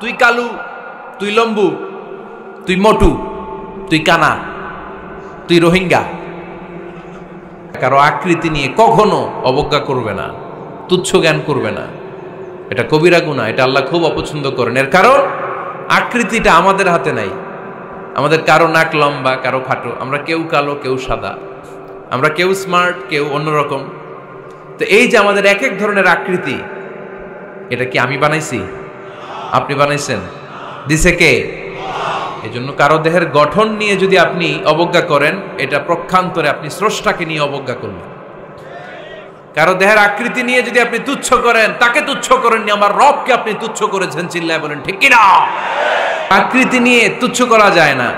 তুই কালু, তুই লম্বু, তুই মোটু, তুই কানা, তুই রোহিঙ্গা। কারো আকৃতি নিয়ে কখনো অবজ্ঞা করবে না, তুচ্ছ জ্ঞান করবে না। এটা কবিরা গুনাহ, এটা আল্লাহ খুব অপছন্দ করেন। এর কারণ আকৃতিটা আমাদের হাতে নাই। আমাদের কারো নাক লম্বা, কারো খাটো, আমরা কেউ কালো, কেউ সাদা, আমরা কেউ স্মার্ট, কেউ অন্যরকম। তো এই যে আমাদের এক এক ধরনের আকৃতি, এটা কি আমি বানাইছি? আপনি বানাইছেন? দিছে কে? এই জন্য কারো দেহের গঠন নিয়ে যদি আপনি অবজ্ঞা করেন, এটা প্রক্ষান্তরে আপনি স্রষ্টাকে নিয়ে অবজ্ঞা করলেন। কারো দেহের আকৃতি নিয়ে যদি আপনি তুচ্ছ করেন, তাকে তুচ্ছ করেননি, আমার রবকে আপনি তুচ্ছ করেছেন। চিল্লায় বলেন ঠিক কিনা? আকৃতি নিয়ে তুচ্ছ করা যায় না,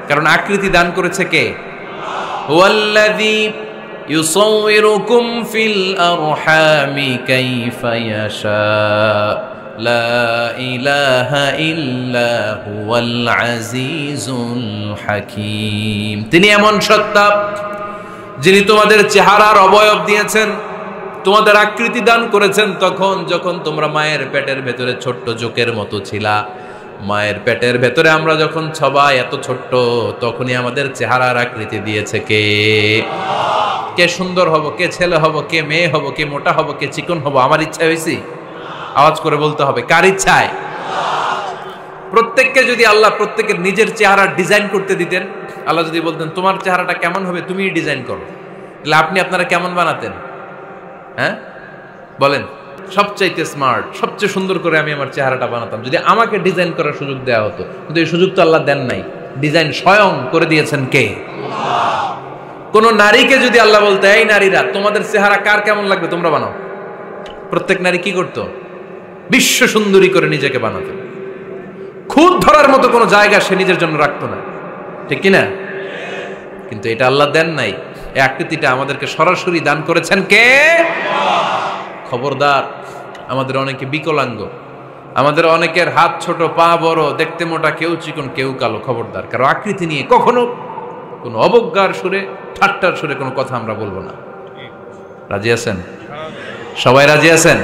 কারণ আকৃতি দান করেছে কে? হুয়াল্লাযী ইউসাউইরুকুম ফিল আরহামি কাইফা ইয়াশা লা ইলাহা ইল্লা হুয়াল আজিজুল হাকীম। তিনি এমন সত্তা যিনি তোমাদের চেহারার অবয়ব দিয়েছেন, তোমাদের আকৃতি দান করেছেন তখন যখন তোমরা মায়ের পেটের ভেতরে ছোট্ট জোকের মতো ছিলা। মায়ের পেটের ভেতরে আমরা যখন সবাই এত ছোট্ট, তখনই আমাদের চেহারার আকৃতি দিয়েছে কে? কে সুন্দর হব, কে ছেলে হব, কে মেয়ে হব, কে মোটা হব, কে চিকন হব আমার ইচ্ছা হয়েছি? আওয়াজ করে বলতে হবে, কার ইচ্ছায়? প্রত্যেককে যদি আল্লাহ প্রত্যেকের নিজের চেহারা ডিজাইন করতে দিতেন, আল্লাহ যদি বলতেন তোমার চেহারাটা কেমন হবে তুমি ডিজাইন করো, তাহলে আপনি আপনারা কেমন বানাতেন? হ্যাঁ বলেন। সবচাইতে স্মার্ট, সবচেয়ে সুন্দর করে আমি আমার চেহারাটা বানাতাম যদি আমাকে ডিজাইন করার সুযোগ দেওয়া হতো। কিন্তু এই সুযোগ তো আল্লাহ দেন নাই। ডিজাইন স্বয়ং করে দিয়েছেন কে? কোন নারীকে যদি আল্লাহ বলতে, এই নারীরা তোমাদের চেহারা কার কেমন লাগবে তোমরা বানাও, প্রত্যেক নারী কি করতো? বিশ্ব সুন্দরী করে নিজেকে বানাতো। খুদ ধরার মতো কোনো জায়গা সে নিজের জন্য রাখতো না, ঠিক কিনা? কিন্তু এটা আল্লাহ দেন নাই। এই আকৃতিটা আমাদেরকে সরাসরি দান করেছেন কে? খবরদার, আমাদের অনেকে বিকলাঙ্গ, আমাদের অনেকের হাত ছোট, পা বড়, দেখতে মোটা, কেউ চিকন, কেউ কালো। খবরদার, কারো আকৃতি নিয়ে কখনো কোনো অবজ্ঞার সুরে, ঠাট্টার সুরে কোনো কথা আমরা বলবো না। রাজি আছেন? সবাই রাজি আছেন?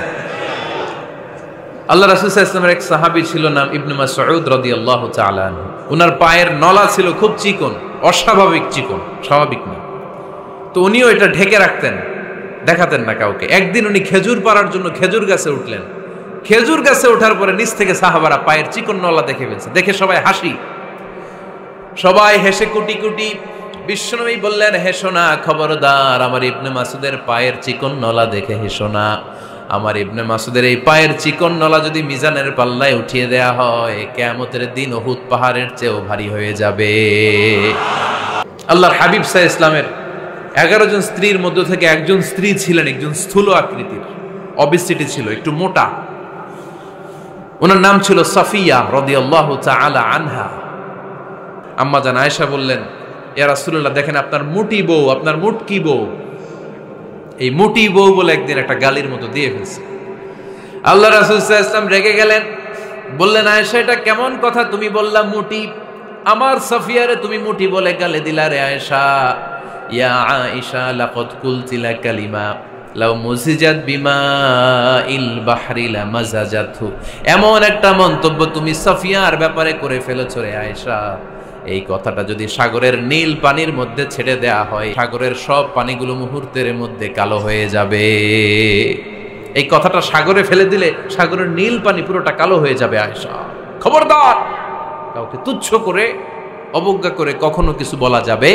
আল্লাহ রাসূল সাল্লাল্লাহু আলাইহি ওয়াসাল্লামের এক সাহাবী ছিল, নাম ইবনে মাসউদ রাদিয়াল্লাহু তাআলা আনহু। উনার পায়ের নলা ছিল খুব চিকন, অস্বাভাবিক চিকন, স্বাভাবিক না। তো উনিও এটা ঢেকে রাখতেন, দেখাতেন না কাউকে। একদিন উনি খেজুর পাড়ার জন্য খেজুর গাছে উঠলেন। খেজুর গাছে ওঠার পরে নিচ থেকে সাহাবারা পায়ের চিকন নলা দেখে ফেলছে। দেখে সবাই হাসি, সবাই হেসে কুটি কুটি। বিশ্বনবী বললেন, হেসো না, খবরদার, আমার ইবনে মাসুদের পায়ের চিকন নলা দেখে হেসো না। আমার ইবনে মাসুদের এই পায়ের চিকন নলা যদি মিজানের পাল্লায় উঠিয়ে দেয়া হয়, কিয়ামতের দিন উহুদ পাহাড়ের চেয়েও ভারী হয়ে যাবে। আল্লাহর হাবিব সাল্লাল্লাহু আলাইহি ওয়াসাল্লামের 11 জন স্ত্রীর মধ্য থেকে একজন স্ত্রী ছিলেন একজন স্থূল আকৃতির, অবিসিটি ছিল, একটু মোটা। ওনার নাম ছিল সাফিয়া রাদিয়াল্লাহু তাআলা আনহা। আম্মা জান আয়েশা বললেন, ইয়া রাসূলুল্লাহ, দেখেন আপনার মুটি বউ, আপনার মুটকি বউ, এই মুটি বউ বলে একদিন একটা গালির মতো দিয়ে ফেলছে। আল্লাহ রাসূল সাল্লাল্লাহু আলাইহি ওয়াসাল্লাম রেগে গেলেন, বললেন, আয়েশা এটা কেমন কথা তুমি বললা মুটি? আমার সাফিয়ারে তুমি মুটি বলে গালি দিলা রে আয়েশা। ইয়া আয়েশা লাকাদ কুলতিলা কালিমা লাউ মুজিজাত বিমাইল বাহরি লামাজাজাতহু। এমন একটা মন্তব্য তুমি সাফিয়ার ব্যাপারে করে ফেলেছো রে আয়েশা, এই কথাটা যদি সাগরের নীল পানির মধ্যে ছেড়ে দেয়া হয়, সাগরের সব পানিগুলো মুহূর্তের মধ্যে কালো হয়ে যাবে। এই কথাটা সাগরে ফেলে দিলে সাগরের নীল পানি পুরোটা কালো হয়ে যাবে। আয়েশা, খবরদার, কাউকে তুচ্ছ করে, অবজ্ঞা করে কখনো কিছু বলা যাবে